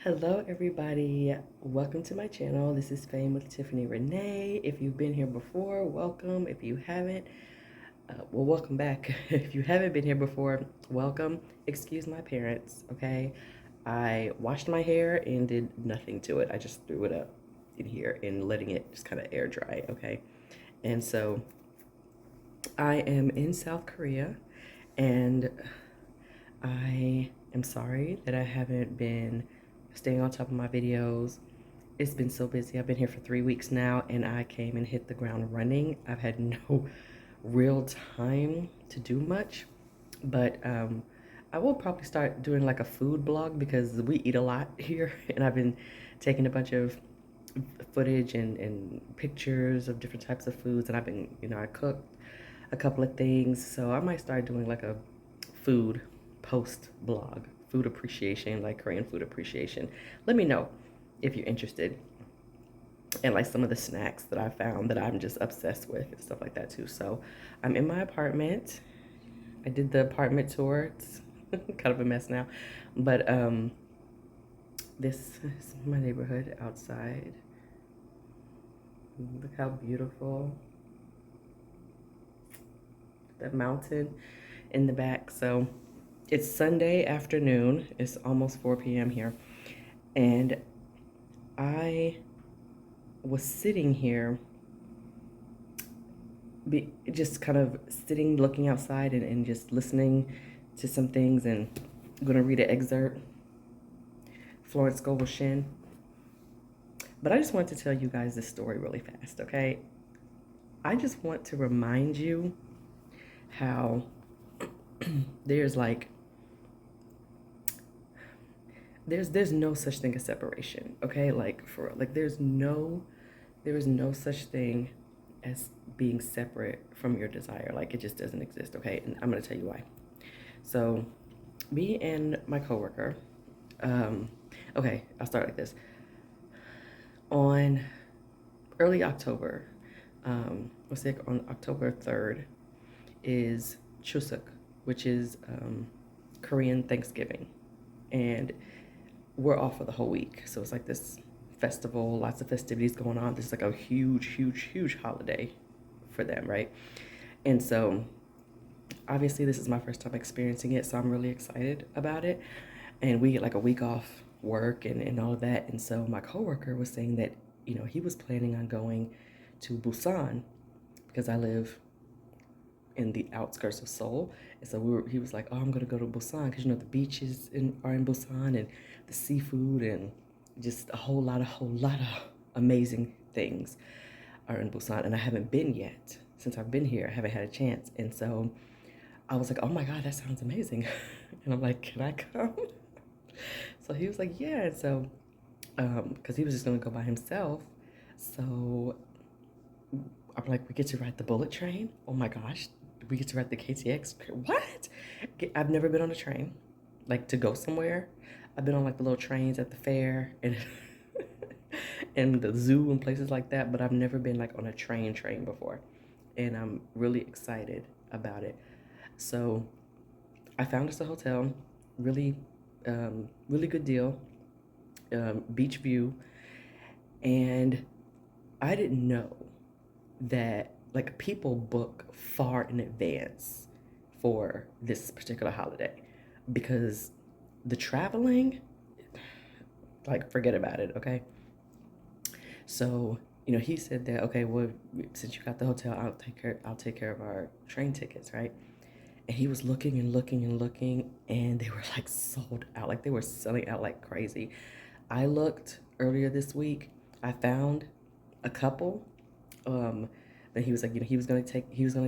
Hello everybody, welcome to my channel. This is Fame with Tiffany Renee. If you've been here before, welcome. If you haven't, well, welcome back. If you haven't been here before, welcome. Excuse my parents, okay? I washed my hair and did nothing to it. I just threw it up in here and letting it just kind of air dry, okay? And so I am in South Korea and I am sorry that I haven't been staying on top of my videos. It's been so busy. I've been here for 3 weeks now and I came and hit the ground running. I've had no real time to do much, but I will probably start doing like a food blog because we eat a lot here and I've been taking a bunch of footage and pictures of different types of foods, and I've been, I cooked a couple of things, so I might start doing like a food post blog, food appreciation, like Korean food appreciation. Let me know if you're interested, and like some of the snacks that I found that I'm just obsessed with and stuff like that too. So I'm in my apartment. I did the apartment tour. It's kind of a mess now, but this is my neighborhood outside. Look how beautiful. That mountain in the back. So it's Sunday afternoon. It's almost 4 p.m. here. And I was sitting here, just kind of sitting, looking outside and just listening to some things. And I'm going to read an excerpt. Florence Scovel Shin. But I just want to tell you guys this story really fast, okay? I just want to remind you how there's like there's no such thing as separation, okay? Like for like there is no such thing as being separate from your desire. Like it just doesn't exist, okay? And I'm gonna tell you why. So me and my coworker, okay, I'll start like this. On early October, let's say on October 3rd is Chuseok, which is Korean Thanksgiving. And we're off for the whole week. So it's like this festival, lots of festivities going on. This is like a huge holiday for them, right? And so obviously this is my first time experiencing it, so I'm really excited about it. And we get like a week off work and all of that. And so my coworker was saying that, he was planning on going to Busan because I live in the outskirts of Seoul. And so he was like, oh, I'm going to go to Busan because, the beaches are in Busan and the seafood and just a whole lot of amazing things are in Busan. And I haven't been yet. Since I've been here, I haven't had a chance. And so I was like, oh my God, that sounds amazing. And I'm like, can I come? So he was like, yeah. And so, because he was just going to go by himself. So I'm like, we get to ride the bullet train. Oh my gosh, we get to ride the KTX. What? I've never been on a train, like to go somewhere. I've been on like the little trains at the fair and and the zoo and places like that, but I've never been like on a train before. And I'm really excited about it. So I found us a hotel, really, really good deal, beach view. And I didn't know that like people book far in advance for this particular holiday because the traveling, like forget about it, okay? So, he said that, okay, well, since you got the hotel, I'll take care of our train tickets, right? And he was looking and looking and looking, and they were like sold out. Like they were selling out like crazy. I looked earlier this week. I found a couple that he was like, he was gonna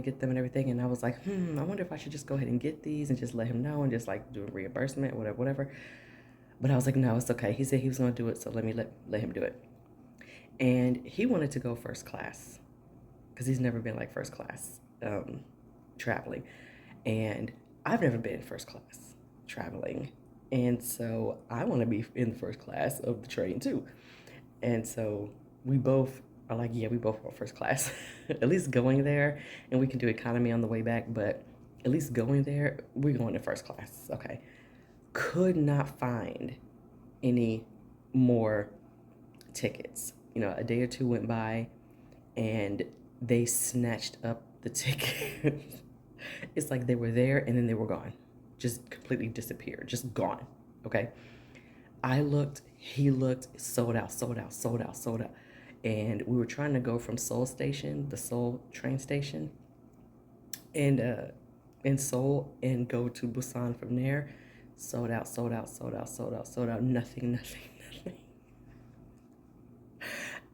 get them and everything. And I was like, I wonder if I should just go ahead and get these and just let him know and just like do a reimbursement, whatever. But I was like, no, it's okay. He said he was gonna do it, so let me let him do it. And he wanted to go first class because he's never been like first class traveling, and I've never been first class traveling, and so I want to be in the first class of the train too. And so we both are like, yeah, we both want first class. At least going there, and we can do economy on the way back, but at least going there, we're going in first class. Okay. Could not find any more tickets. You know, a day or two went by and they snatched up the ticket. It's like they were there and then they were gone. Just completely disappeared, just gone. Okay. I looked, he looked, sold out, sold out, sold out, sold out. And we were trying to go from Seoul Station, the Seoul train station, and in Seoul and go to Busan from there. Sold out, sold out, sold out, sold out, sold out. Nothing, nothing, nothing.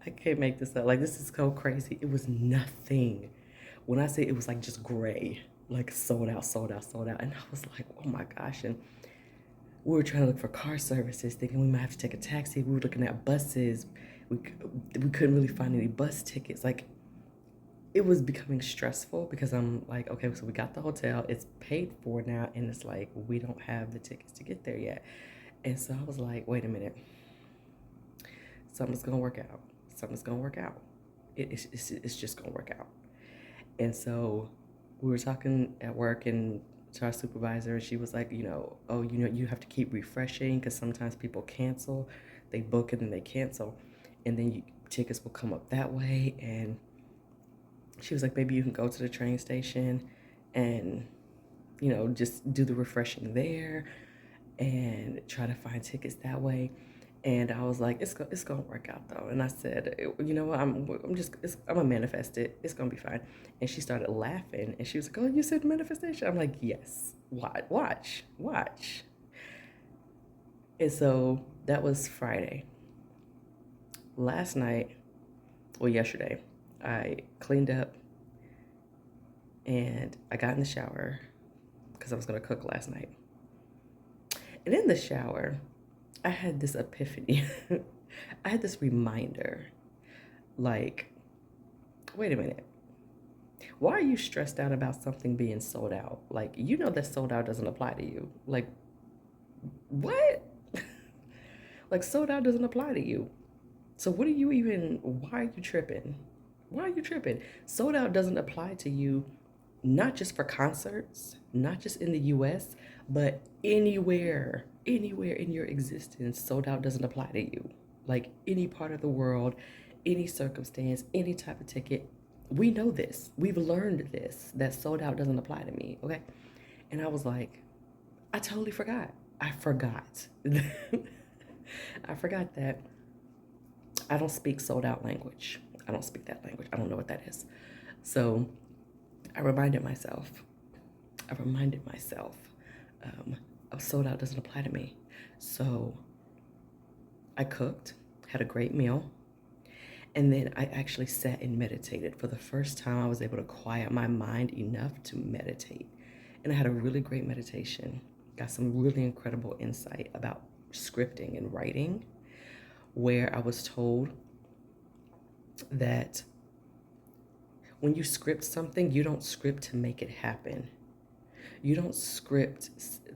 I can't make this up. Like, this is so crazy. It was nothing. When I say it was like just gray, like sold out, sold out, sold out. And I was like, oh my gosh. And we were trying to look for car services, thinking we might have to take a taxi. We were looking at buses. We couldn't really find any bus tickets. Like, it was becoming stressful because I'm like, okay, so we got the hotel, it's paid for now, and it's like we don't have the tickets to get there yet. And so I was like, wait a minute, something's gonna work out. Something's gonna work out. It's just gonna work out. And so we were talking at work and to our supervisor, and she was like, oh, you have to keep refreshing because sometimes people cancel, they book and then they cancel, and then tickets will come up that way. And she was like, maybe you can go to the train station and, just do the refreshing there and try to find tickets that way. And I was like, it's gonna work out though. And I said, you know what, I'm gonna manifest it. It's gonna be fine. And she started laughing and she was like, oh, you said manifestation? I'm like, yes. Watch. And so that was Friday. Last night, well, yesterday, I cleaned up and I got in the shower because I was gonna cook last night. And in the shower, I had this epiphany. I had this reminder, like, wait a minute. Why are you stressed out about something being sold out? Like, you know that sold out doesn't apply to you. Like, what? Like, sold out doesn't apply to you. So why are you tripping? Why are you tripping? Sold out doesn't apply to you, not just for concerts, not just in the US, but anywhere in your existence. Sold out doesn't apply to you. Like, any part of the world, any circumstance, any type of ticket. We know this. We've learned this, that sold out doesn't apply to me, okay? And I was like, I totally forgot. I forgot. I forgot that I don't speak sold out language. I don't speak that language. I don't know what that is. So I reminded myself, sold out doesn't apply to me. So I cooked, had a great meal, and then I actually sat and meditated. For the first time, I was able to quiet my mind enough to meditate. And I had a really great meditation. Got some really incredible insight about scripting and writing, where I was told that when you script something, you don't script to make it happen. You don't script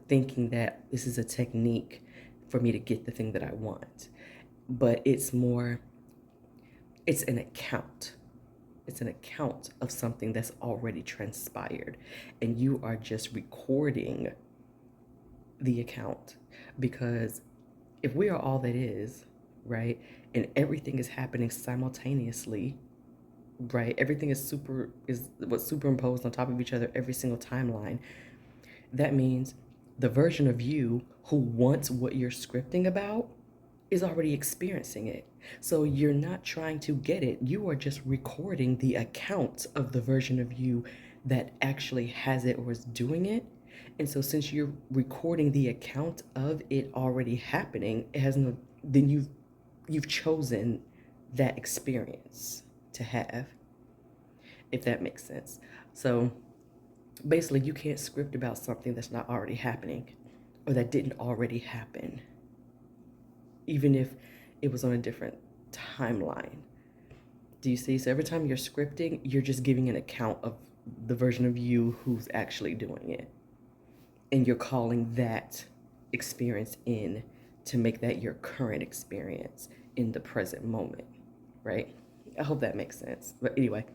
thinking that this is a technique for me to get the thing that I want. But it's an account. It's an account of something that's already transpired. And you are just recording the account. Because if we are all that is, right, and everything is happening simultaneously, right, everything is what's superimposed on top of each other every single timeline, that means the version of you who wants what you're scripting about is already experiencing it. So you're not trying to get it. You are just recording the account of the version of you that actually has it or is doing it. And so since you're recording the account of it already happening, then you've chosen that experience to have, if that makes sense. So basically, you can't script about something that's not already happening or that didn't already happen, even if it was on a different timeline. Do you see? So every time you're scripting, you're just giving an account of the version of you who's actually doing it. And you're calling that experience in to make that your current experience in the present moment, right? I hope that makes sense. But anyway,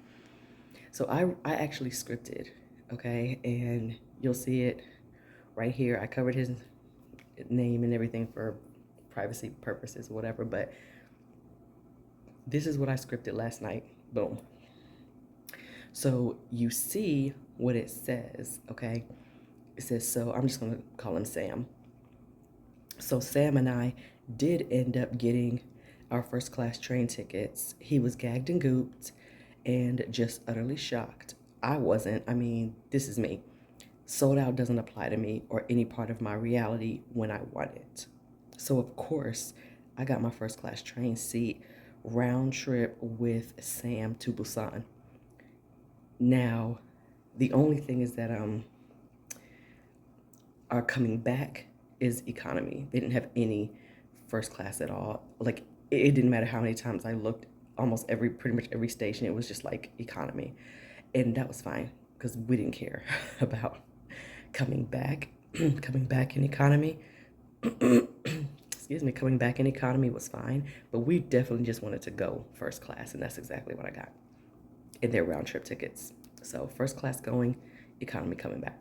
so I actually scripted, okay? And you'll see it right here. I covered his name and everything for privacy purposes or whatever, but this is what I scripted last night. Boom. So you see what it says, okay? It says, so I'm just going to call him Sam. So Sam and I did end up getting our first class train tickets. He was gagged and gooped and just utterly shocked. I wasn't. I mean, this is me. Sold out doesn't apply to me or any part of my reality when I want it. So of course, I got my first class train seat, round trip with Sam to Busan. Now, the only thing is that our coming back is economy. They didn't have any first class at all. Like it didn't matter how many times I looked, pretty much every station, it was just like economy. And that was fine because we didn't care about coming back. Coming back in economy. Excuse me, coming back in economy was fine, but we definitely just wanted to go first class, and that's exactly what I got in their round trip tickets. So first class going, economy coming back.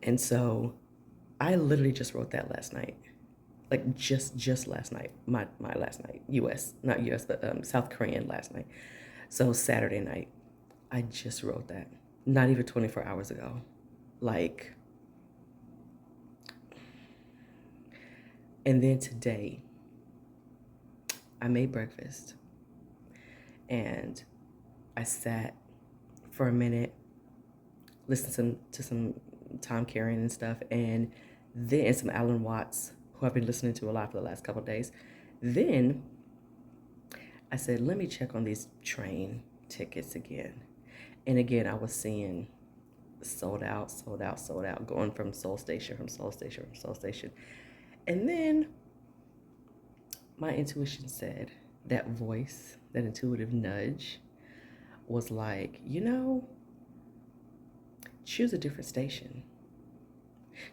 And so I literally just wrote that last night. Like just last night, my last night, not US, but South Korean last night. So Saturday night, I just wrote that, not even 24 hours ago. Like, and then today, I made breakfast and I sat for a minute, listened to some Tom Caron and stuff, and then some Alan Watts, who I've been listening to a lot for the last couple of days. Then I said, let me check on these train tickets again. And again, I was seeing sold out, going from Seoul Station. And then my intuition said, that voice, that intuitive nudge was like, choose a different station.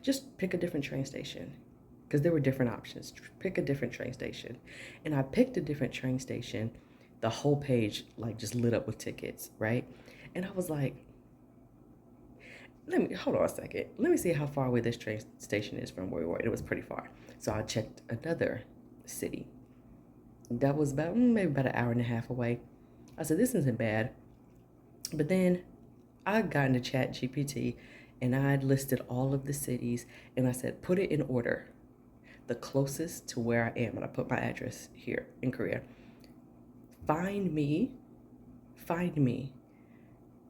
Just pick a different train station. Because there were different options. Pick a different train station. And I picked a different train station. The whole page like just lit up with tickets, right? And I was like, hold on a second. Let me see how far away this train station is from where we were. It was pretty far. So I checked another city. That was maybe about an hour and a half away. I said, this isn't bad. But then I got into Chat GPT and I listed all of the cities and I said, put it in order. The closest to where I am. And I put my address here in Korea. Find me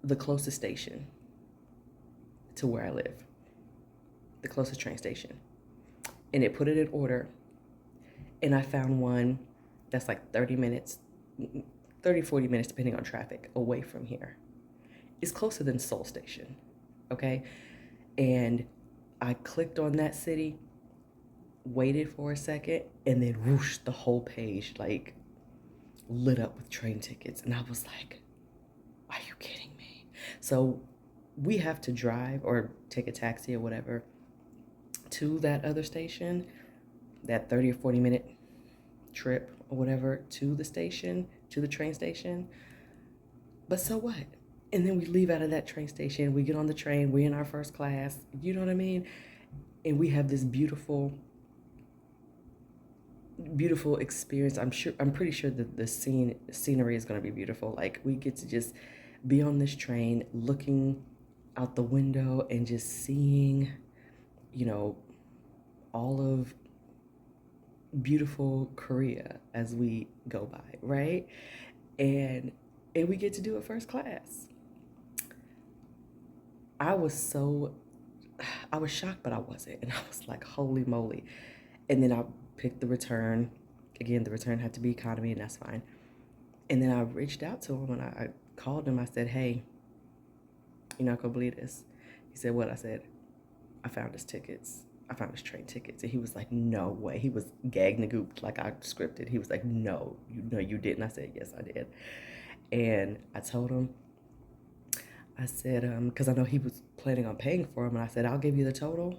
the closest station to where I live. The closest train station. And it put it in order. And I found one that's like 40 minutes, depending on traffic, away from here. It's closer than Seoul Station, okay? And I clicked on that city, waited for a second, and then whoosh, the whole page like lit up with train tickets. And I was like, are you kidding me? So we have to drive or take a taxi or whatever to that other station, that 30 or 40 minute trip or whatever to the station, to the train station. But so what? And then we leave out of that train station, we get on the train, we're in our first class, you know what I mean? And we have this beautiful experience. I'm pretty sure that the scenery is going to be beautiful. Like we get to just be on this train looking out the window and just seeing, all of beautiful Korea as we go by, right? And we get to do it first class. I was shocked, but I wasn't. And I was like, holy moly. And then I picked the return. Again, the return had to be economy, and that's fine. And then I reached out to him and I called him. I said, hey, you're not going to believe this. He said, what? I said, I found his tickets. I found his train tickets. And he was like, no way. He was gagged and gooped like I scripted. He was like, no, you didn't. I said, yes, I did. And I told him, I said, because I know he was planning on paying for them. And I said, I'll give you the total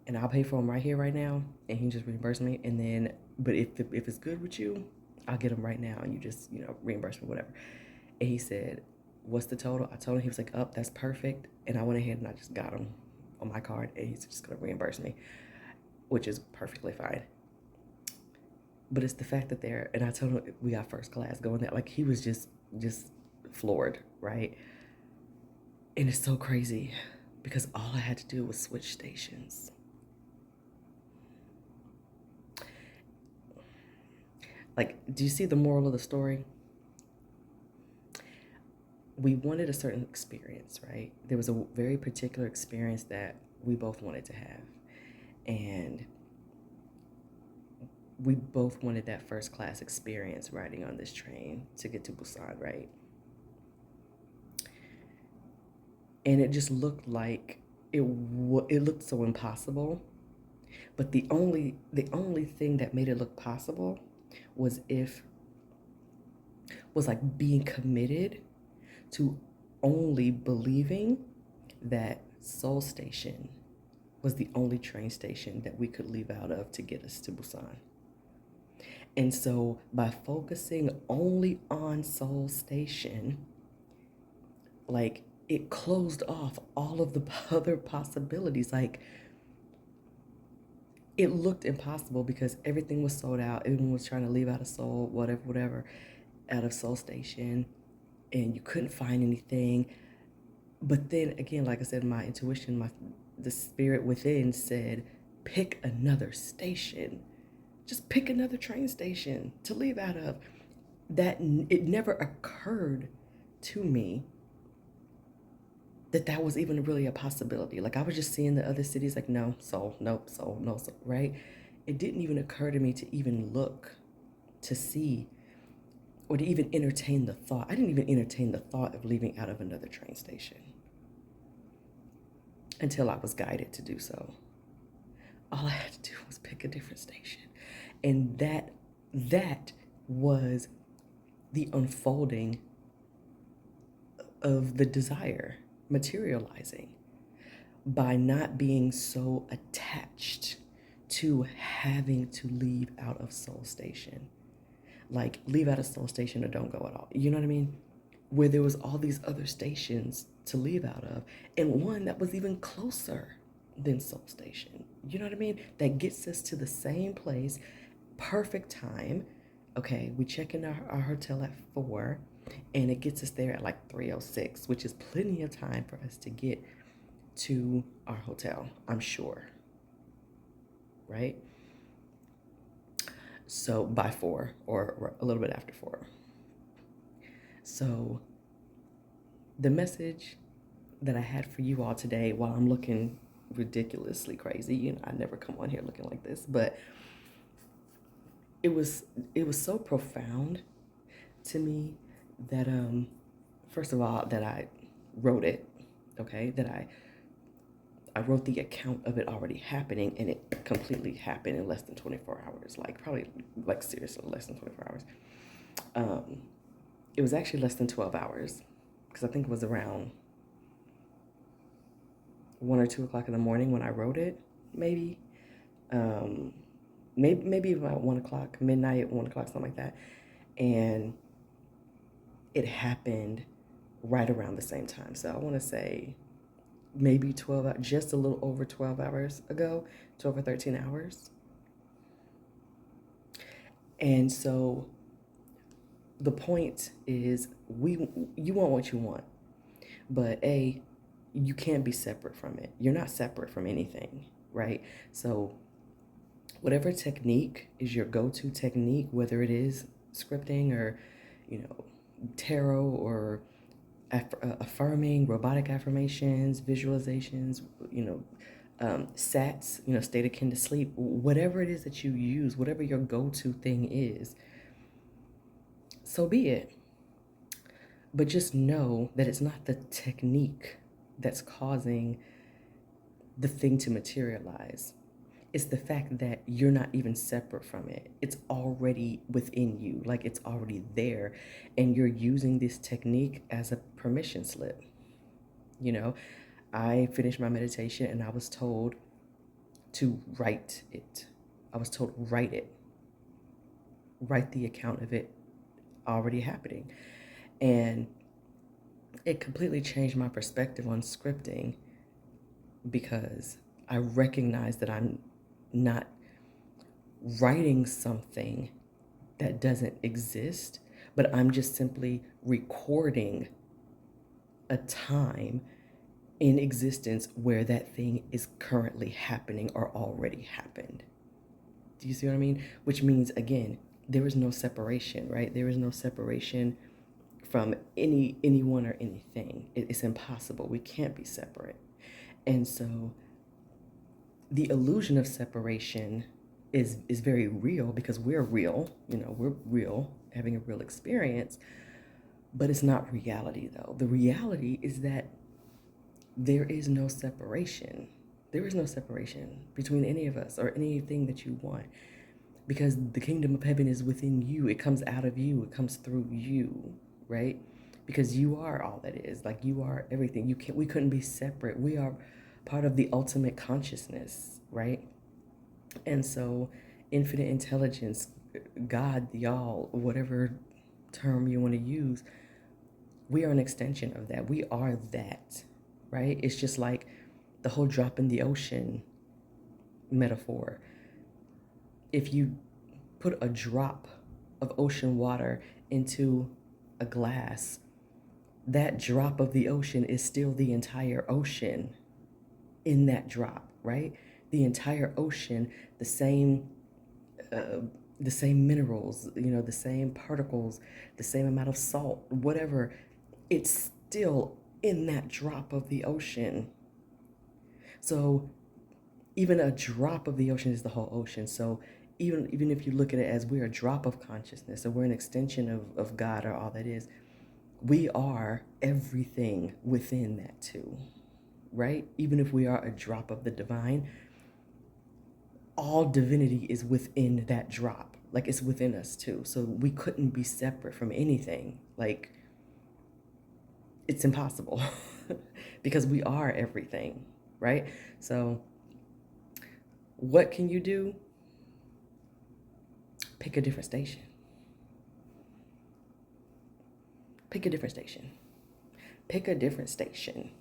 and I'll pay for them right here, right now. And he just reimbursed me. And then, but if it's good with you, I'll get them right now. And you just, reimburse me, whatever. And he said, what's the total? I told him. He was like, that's perfect. And I went ahead and I just got him on my card. And he's just going to reimburse me, which is perfectly fine. But it's the fact that they're, and I told him we got first class going there. Like, he was just floored, right? And it's so crazy because all I had to do was switch stations. Like, do you see the moral of the story? We wanted a certain experience, right? There was a very particular experience that we both wanted to have. And we both wanted that first class experience riding on this train to get to Busan, right? And it just looked like it looked so impossible. But the only thing that made it look possible was like being committed to only believing that Seoul Station was the only train station that we could leave out of to get us to Busan. And so by focusing only on Seoul Station, like, it closed off all of the other possibilities. Like, it looked impossible because everything was sold out. Everyone was trying to leave out of Seoul, whatever, out of Seoul Station, and you couldn't find anything. But then again, like I said, my intuition, the spirit within said, pick another station. Just pick another train station to leave out of. That it never occurred to me that was even really a possibility. Like, I was just seeing the other cities, like, no, Seoul, nope, Seoul, no, Seoul, right? It didn't even occur to me to even look to see or to even entertain the thought. I didn't even entertain the thought of leaving out of another train station until I was guided to do so. All I had to do was pick a different station. And that was the unfolding of the desire materializing by not being so attached to having to leave out of Seoul Station. Like, leave out of Seoul Station or don't go at all. You know what I mean? Where there was all these other stations to leave out of, and one that was even closer than Seoul Station. You know what I mean? That gets us to the same place, perfect time. Okay, we check in our hotel at 4, and it gets us there at like 3:06, which is plenty of time for us to get to our hotel, I'm sure. Right? So by 4 or a little bit after 4. So the message that I had for you all today, while I'm looking ridiculously crazy, you know, I never come on here looking like this, but it was so profound to me that first of all, that I wrote it, okay, that I wrote the account of it already happening, and it completely happened in less than 24 hours. Like, probably, like, seriously, less than 24 hours. It was actually less than 12 hours, because I think it was around 1 or 2 o'clock in the morning when I wrote it, maybe. Maybe about 1 o'clock, midnight, 1 o'clock, something like that. And it happened right around the same time. So I want to say maybe 12, just a little over 12 hours ago, 12 or 13 hours. And so the point is, you want what you want, but you can't be separate from it. You're not separate from anything, right? So whatever technique is your go-to technique, whether it is scripting or, you know, tarot or affirming, robotic affirmations, visualizations, you know, SATs, you know, state akin to sleep, whatever it is that you use, whatever your go-to thing is, so be it. But just know that it's not the technique that's causing the thing to materialize. It's the fact that you're not even separate from it. It's already within you, like, it's already there, and you're using this technique as a permission slip. You know, I finished my meditation and I was told to write it. I was told, write it. Write the account of it already happening. And it completely changed my perspective on scripting, because I recognize that I'm not writing something that doesn't exist, but I'm just simply recording a time in existence where that thing is currently happening or already happened. Do you see what I mean? Which means, again, there is no separation, right? There is no separation from anyone or anything. It's impossible. We can't be separate. And so the illusion of separation is very real because we're real, we're real, having a real experience, but it's not reality though. The reality is that there is no separation. There is no separation between any of us or anything that you want because the kingdom of heaven is within you. It comes out of you. It comes through you, right? Because you are all that is. Like you are everything. We couldn't be separate. We are part of the ultimate consciousness, right? And so infinite intelligence, God, the all, whatever term you want to use, we are an extension of that. We are that, right? It's just like the whole drop in the ocean metaphor. If you put a drop of ocean water into a glass, that drop of the ocean is still the entire ocean in that drop, right? The entire ocean, the same minerals, the same particles, the same amount of salt, whatever, it's still in that drop of the ocean. So even a drop of the ocean is the whole ocean. So even if you look at it as we're a drop of consciousness or we're an extension of God or all that is, we are everything within that too, right? Even if we are a drop of the divine, all divinity is within that drop. Like it's within us too. So we couldn't be separate from anything. Like it's impossible because we are everything, right? So what can you do? Pick a different station. Pick a different station. Pick a different station,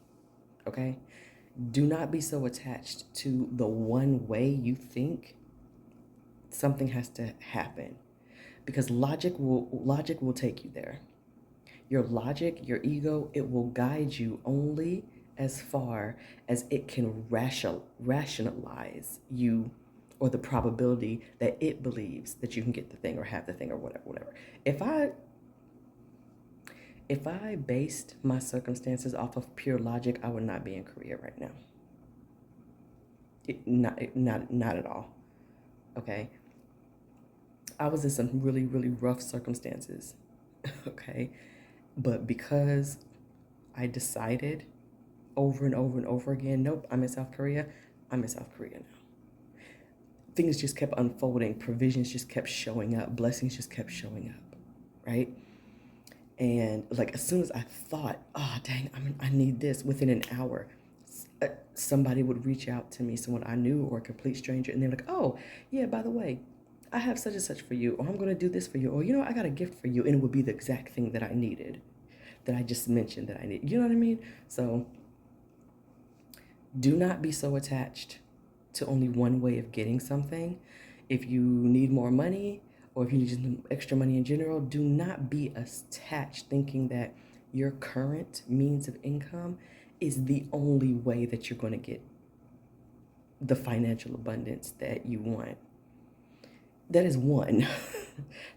okay? Do not be so attached to the one way you think something has to happen because logic will take you there. Your logic, your ego, it will guide you only as far as it can rationalize you or the probability that it believes that you can get the thing or have the thing or whatever. If I based my circumstances off of pure logic, I would not be in Korea right now. Not at all. Okay. I was in some really, really rough circumstances. Okay. But because I decided over and over and over again, nope, I'm in South Korea, I'm in South Korea now. Things just kept unfolding. Provisions just kept showing up. Blessings just kept showing up, right? And like as soon as I thought, oh dang, I need this, within an hour, somebody would reach out to me, someone I knew or a complete stranger, and they're like, oh yeah, by the way, I have such and such for you, or I'm gonna do this for you, or I got a gift for you, and it would be the exact thing that I needed, that I just mentioned that I need. You know what I mean? So do not be so attached to only one way of getting something. If you need more money, or if you need just extra money in general, do not be attached thinking that your current means of income is the only way that you're going to get the financial abundance that you want. That is one.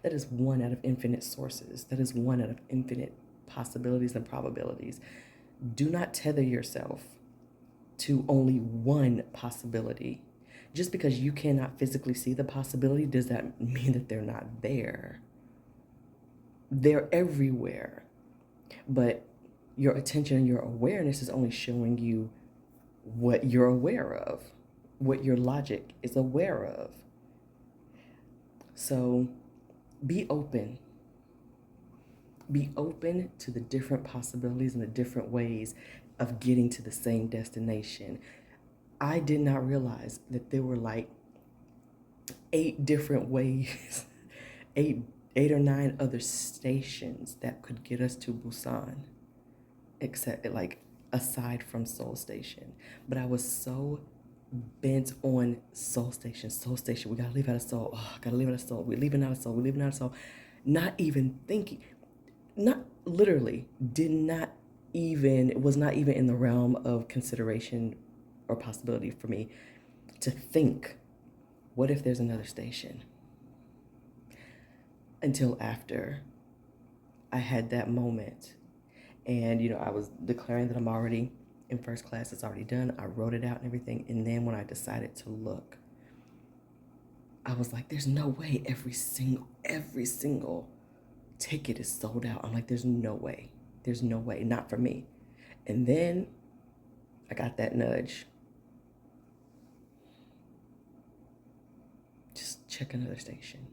That is one out of infinite sources. That is one out of infinite possibilities and probabilities. Do not tether yourself to only one possibility. Just because you cannot physically see the possibility, does that mean that they're not there? They're everywhere. But your attention and your awareness is only showing you what you're aware of, what your logic is aware of. So be open. Be open to the different possibilities and the different ways of getting to the same destination. I did not realize that there were like 8 different ways, eight or 9 other stations that could get us to Busan, except like aside from Seoul Station. But I was so bent on soul station, soul station. We gotta leave out of soul. Oh, gotta leave out of soul. We're leaving out of soul. We're leaving out of soul. Not even thinking, not literally, did not even, it was not even in the realm of consideration or possibility for me to think, what if there's another station? Until after I had that moment. And, I was declaring that I'm already in first class. It's already done. I wrote it out and everything. And then when I decided to look, I was like, there's no way every single ticket is sold out. I'm like, there's no way. There's no way. Not for me. And then I got that nudge. Just check another station.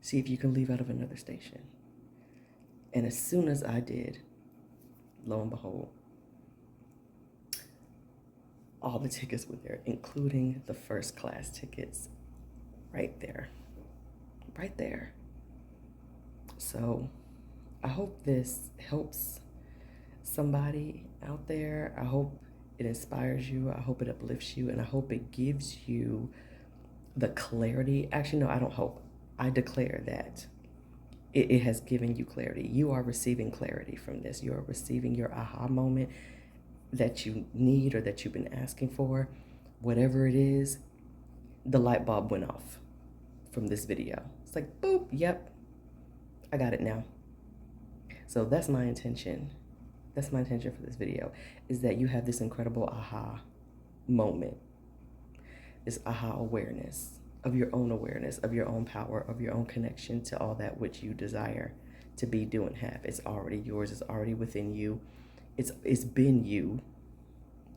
See if you can leave out of another station. And as soon as I did, lo and behold, all the tickets were there, including the first class tickets, right there. Right there. So I hope this helps somebody out there. I hope it inspires you. I hope it uplifts you. And I hope it gives you the clarity. Actually, no, I don't hope. I declare that it has given you clarity. You are receiving clarity from this. You are receiving your aha moment that you need or that you've been asking for. Whatever it is, the light bulb went off from this video. It's like, boop, yep, I got it now. So that's my intention. That's my intention for this video, is that you have this incredible aha moment, this aha awareness of your own power, of your own connection to all that which you desire to be, do, and have. It's already yours. It's already within you. It's been you,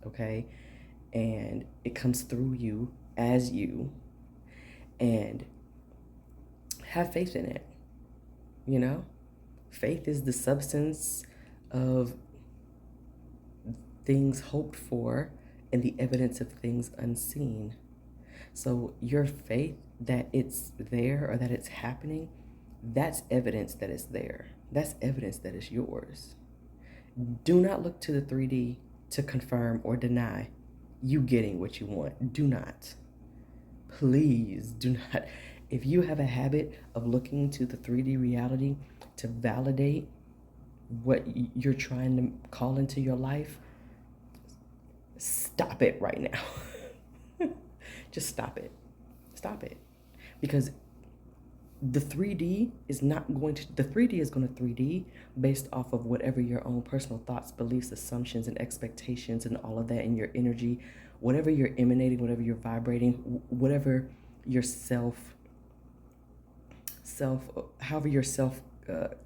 okay? And it comes through you as you. And have faith in it, Faith is the substance of things hoped for and the evidence of things unseen. So your faith that it's there or that it's happening, that's evidence that it's there. That's evidence that it's yours. Do not look to the 3D to confirm or deny you getting what you want. Do not. Please do not. If you have a habit of looking to the 3D reality to validate what you're trying to call into your life, stop it right now. Just stop it. Stop it. Because the 3D is going to 3D based off of whatever your own personal thoughts, beliefs, assumptions, and expectations and all of that in your energy, whatever you're emanating, whatever you're vibrating, whatever your however you're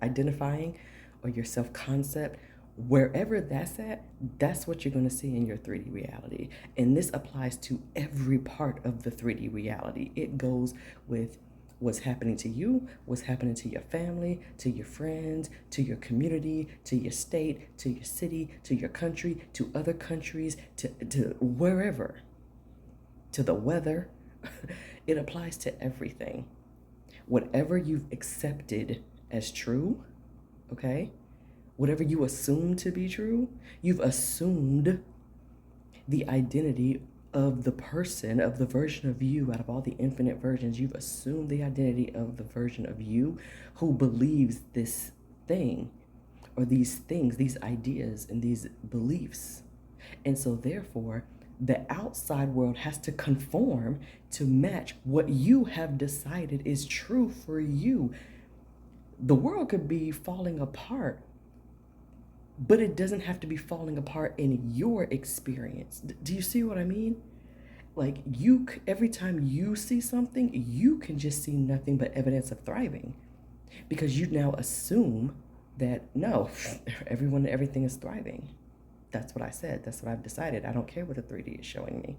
identifying or your self-concept, wherever that's at, that's what you're going to see in your 3D reality. And this applies to every part of the 3D reality. It goes with what's happening to you, what's happening to your family, to your friends, to your community, to your state, to your city, to your country, to other countries, to wherever, to the weather. It applies to everything. Whatever you've accepted as true, okay? Whatever you assume to be true, you've assumed the identity of the person, of the version of you out of all the infinite versions. You've assumed the identity of the version of you who believes this thing or these things, these ideas and these beliefs. And so therefore, the outside world has to conform to match what you have decided is true for you. The world could be falling apart, but it doesn't have to be falling apart in your experience. Do you see what I mean? Like every time you see something, you can just see nothing but evidence of thriving, because you now assume that no, everything is thriving. That's what I said. That's what I've decided. I don't care what the 3D is showing me.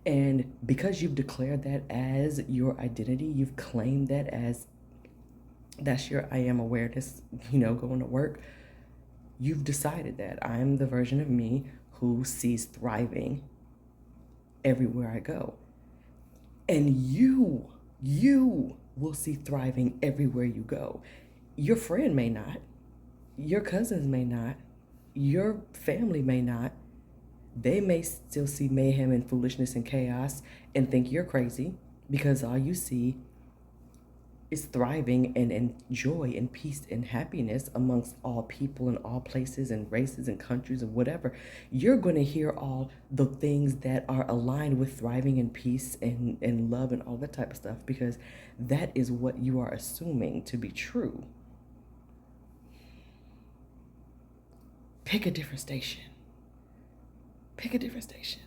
And because you've declared that as your identity, you've claimed that as that's your I am awareness, going to work. You've decided that I'm the version of me who sees thriving everywhere I go. And you will see thriving everywhere you go. Your friend may not. Your cousins may not. Your family may not. They may still see mayhem and foolishness and chaos and think you're crazy because all you see is thriving and joy and peace and happiness amongst all people and all places and races and countries and whatever. You're going to hear all the things that are aligned with thriving and peace and love and all that type of stuff because that is what you are assuming to be true. Pick a different station. Pick a different station.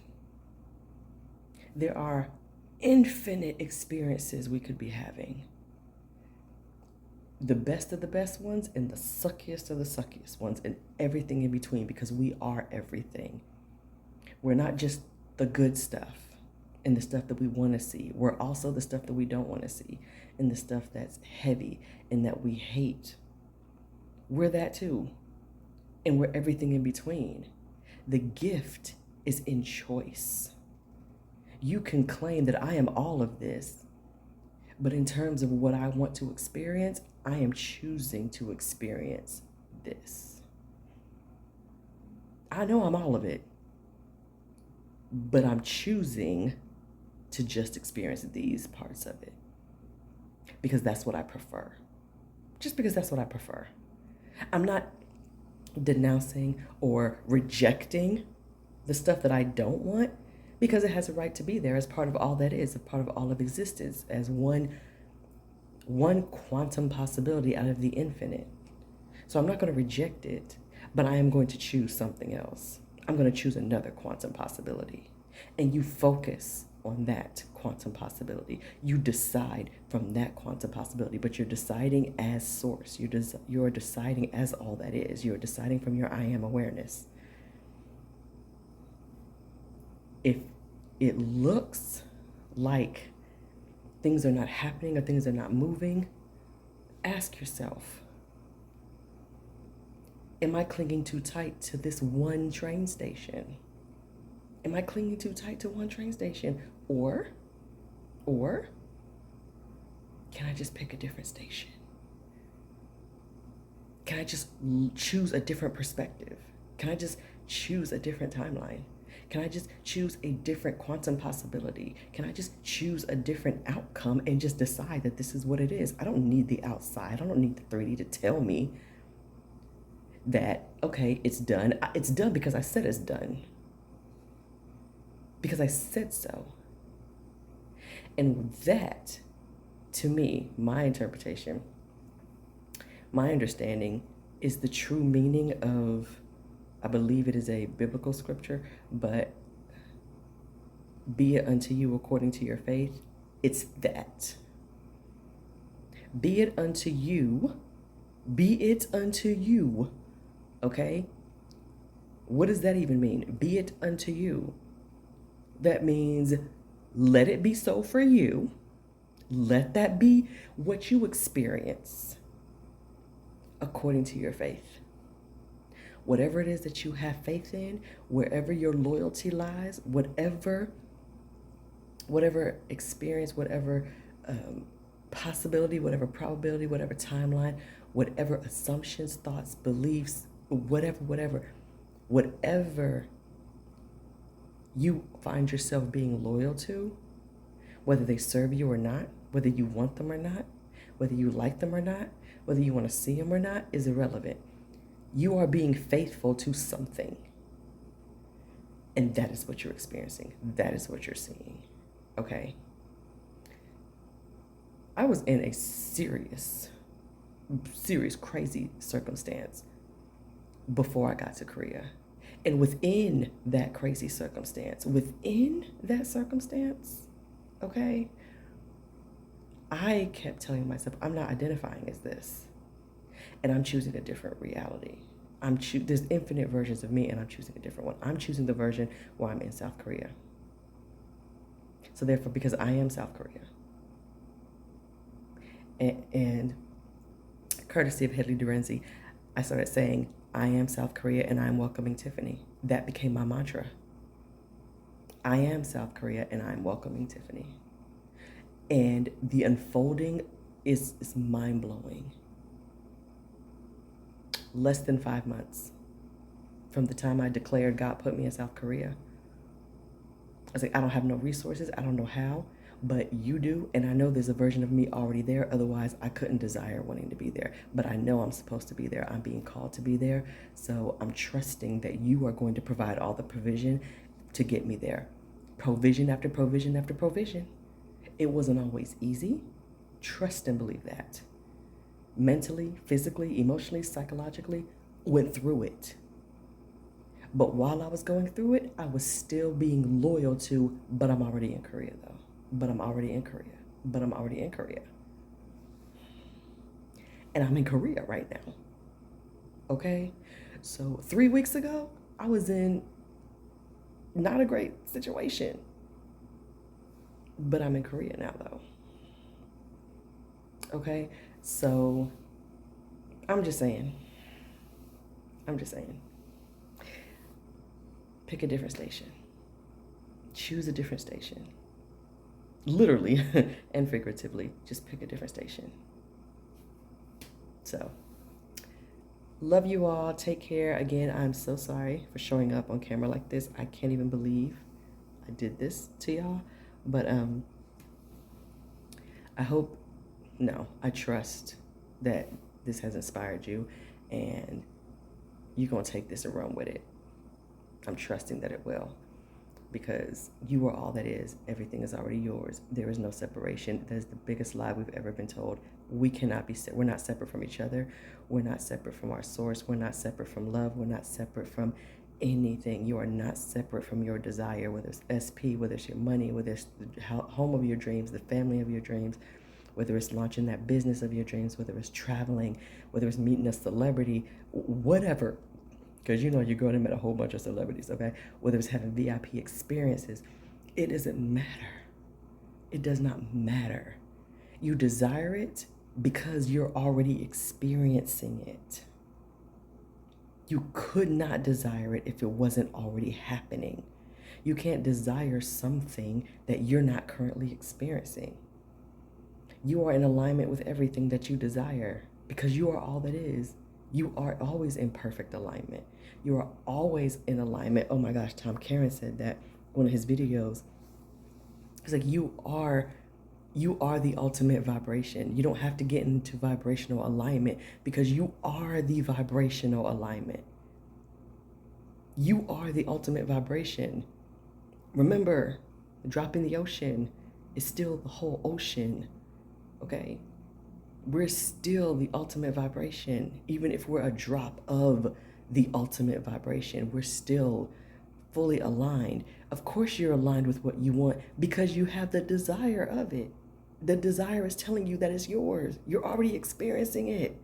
There are infinite experiences we could be having. The best of the best ones and the suckiest of the suckiest ones and everything in between because we are everything. We're not just the good stuff and the stuff that we want to see. We're also the stuff that we don't want to see and the stuff that's heavy and that we hate. We're that too. And we're everything in between. The gift is in choice. You can claim that I am all of this, but in terms of what I want to experience, I am choosing to experience this. I know I'm all of it, but I'm choosing to just experience these parts of it because that's what I prefer. Just because that's what I prefer. I'm not denouncing or rejecting the stuff that I don't want because it has a right to be there as part of all that is, a part of all of existence, as one quantum possibility out of the infinite. So I'm not going to reject it, but I am going to choose something else. I'm going to choose another quantum possibility. And you focus on that quantum possibility. You decide from that quantum possibility, but you're deciding as source. You're deciding as all that is. You're deciding from your I am awareness. If it looks like things are not happening or things are not moving, ask yourself, am I clinging too tight to this one train station? Am I clinging too tight to one train station? Or can I just pick a different station? Can I just choose a different perspective? Can I just choose a different timeline? Can I just choose a different quantum possibility? Can I just choose a different outcome and just decide that this is what it is? I don't need the outside. I don't need the 3D to tell me that, okay, it's done. It's done because I said it's done. Because I said so. And that, to me, my interpretation, my understanding is the true meaning of, I believe it is a biblical scripture, but be it unto you according to your faith. It's that. Be it unto you. Be it unto you. Okay? What does that even mean? Be it unto you. That means let it be so for you. Let that be what you experience according to your faith. Whatever it is that you have faith in, wherever your loyalty lies, whatever experience, whatever possibility, whatever probability, whatever timeline, whatever assumptions, thoughts, beliefs, whatever you find yourself being loyal to, whether they serve you or not, whether you want them or not, whether you like them or not, whether you want to see them or not, is irrelevant. You are being faithful to something. And that is what you're experiencing. That is what you're seeing. Okay? I was in a serious, crazy circumstance before I got to Korea. And within that crazy circumstance, okay, I kept telling myself, I'm not identifying as this. And I'm choosing a different reality. There's infinite versions of me, and I'm choosing a different one. I'm choosing the version where I'm in South Korea. So therefore, because I am South Korea, and courtesy of Hedley Durenzi, I started saying, I am South Korea and I'm welcoming Tiffany. That became my mantra. I am South Korea and I'm welcoming Tiffany. And the unfolding is mind-blowing. Less than 5 months from the time I declared God put me in South Korea. I was like, I don't have no resources. I don't know how, but you do. And I know there's a version of me already there. Otherwise, I couldn't desire wanting to be there. But I know I'm supposed to be there. I'm being called to be there. So I'm trusting that you are going to provide all the provision to get me there. Provision after provision after provision. It wasn't always easy. Trust and believe that. Mentally, physically, emotionally, psychologically, went through it. But while I was going through it, I was still being loyal to, but I'm already in Korea though. But I'm already in Korea. But I'm already in Korea. And I'm in Korea right now. Okay? So 3 weeks ago, I was in not a great situation. But I'm in Korea now though. Okay? So I'm just saying. Pick a different station. Choose a different station. Literally and figuratively, just pick a different station. So, love you all. Take care. Again, I'm so sorry for showing up on camera like this. I can't even believe I did this to y'all. But I trust that this has inspired you and you're going to take this and run with it. I'm trusting that it will, because you are all that is. Everything is already yours. There is no separation. That is the biggest lie we've ever been told. We cannot be we're not separate from each other. We're not separate from our source. We're not separate from love. We're not separate from anything. You are not separate from your desire, whether it's SP, whether it's your money, whether it's the home of your dreams, the family of your dreams, whether it's launching that business of your dreams, whether it's traveling, whether it's meeting a celebrity, whatever. Because you're going to meet a whole bunch of celebrities, okay? Whether it's having VIP experiences, it doesn't matter. It does not matter. You desire it because you're already experiencing it. You could not desire it if it wasn't already happening. You can't desire something that you're not currently experiencing. You are in alignment with everything that you desire because you are all that is. You are always in perfect alignment. You are always in alignment. Oh my gosh, Tom Karen said that one of his videos. It's like you are the ultimate vibration. You don't have to get into vibrational alignment because you are the vibrational alignment. You are the ultimate vibration. Remember, a drop in the ocean is still the whole ocean. Okay? We're still the ultimate vibration. Even if we're a drop of the ultimate vibration, we're still fully aligned. Of course you're aligned with what you want because you have the desire of it. The desire is telling you that it's yours. You're already experiencing it.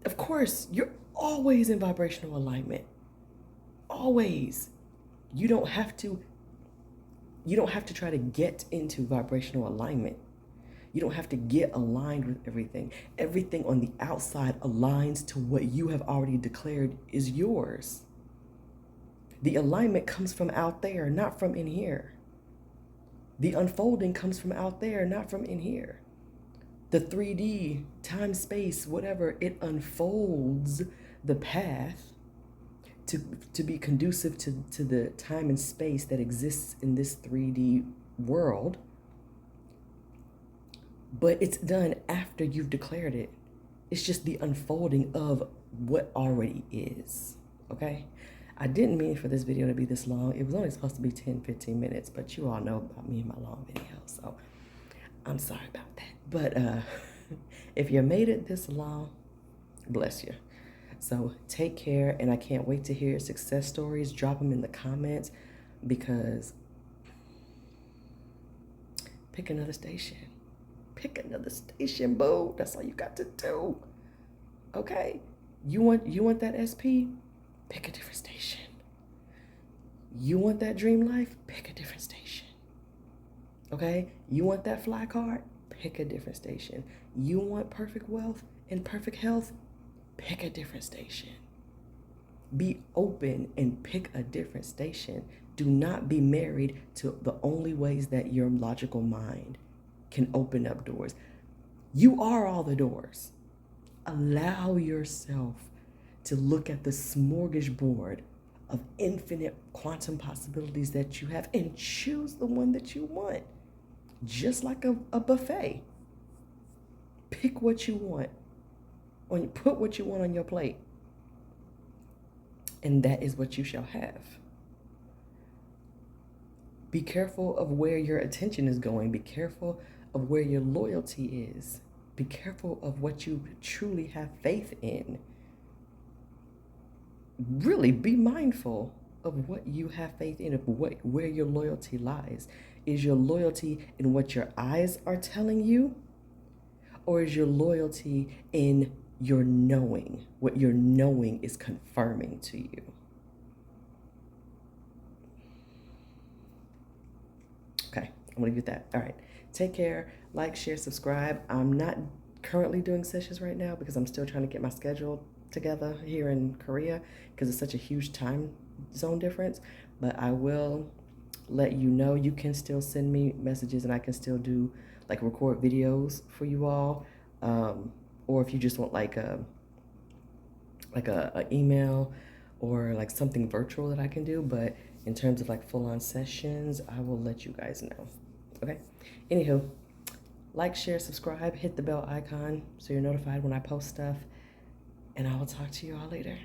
Of course, you're always in vibrational alignment. Always. You don't have to try to get into vibrational alignment. You don't have to get aligned with everything. Everything on the outside aligns to what you have already declared is yours. The alignment comes from out there, not from in here. The unfolding comes from out there, not from in here. The 3D, time, space, whatever, it unfolds the path to be conducive to the time and space that exists in this 3D world. But it's done after you've declared it. It's just the unfolding of what already is, okay? I didn't mean for this video to be this long. It was only supposed to be 10, 15 minutes, but you all know about me and my long videos, so I'm sorry about that. But if you made it this long, bless you. So take care, and I can't wait to hear your success stories. Drop them in the comments, because pick another station. Pick another station, boo. That's all you got to do. Okay? You want that SP? Pick a different station. You want that dream life? Pick a different station. Okay? You want that fly card? Pick a different station. You want perfect wealth and perfect health? Pick a different station. Be open and pick a different station. Do not be married to the only ways that your logical mind can open up doors. You are all the doors. Allow yourself to look at the smorgasbord of infinite quantum possibilities that you have and choose the one that you want. Just like a buffet. Pick what you want. Or put what you want on your plate. And that is what you shall have. Be careful of where your attention is going. Be careful of where your loyalty is. Be careful of what you truly have faith in. Really be mindful of what you have faith in, of where your loyalty lies. Is your loyalty in what your eyes are telling you? Or is your loyalty in your knowing? What your knowing is confirming to you? Okay, I'm gonna leave it at that. All right, take care, like, share, subscribe. I'm not currently doing sessions right now because I'm still trying to get my schedule together here in Korea because it's such a huge time zone difference, but I will let you know. You can still send me messages and I can still do like record videos for you all, or if you just want like a email or like something virtual that I can do. But in terms of like full-on sessions, I will let you guys know. Okay, anywho, like, share, subscribe, hit the bell icon so you're notified when I post stuff, and I will talk to you all later.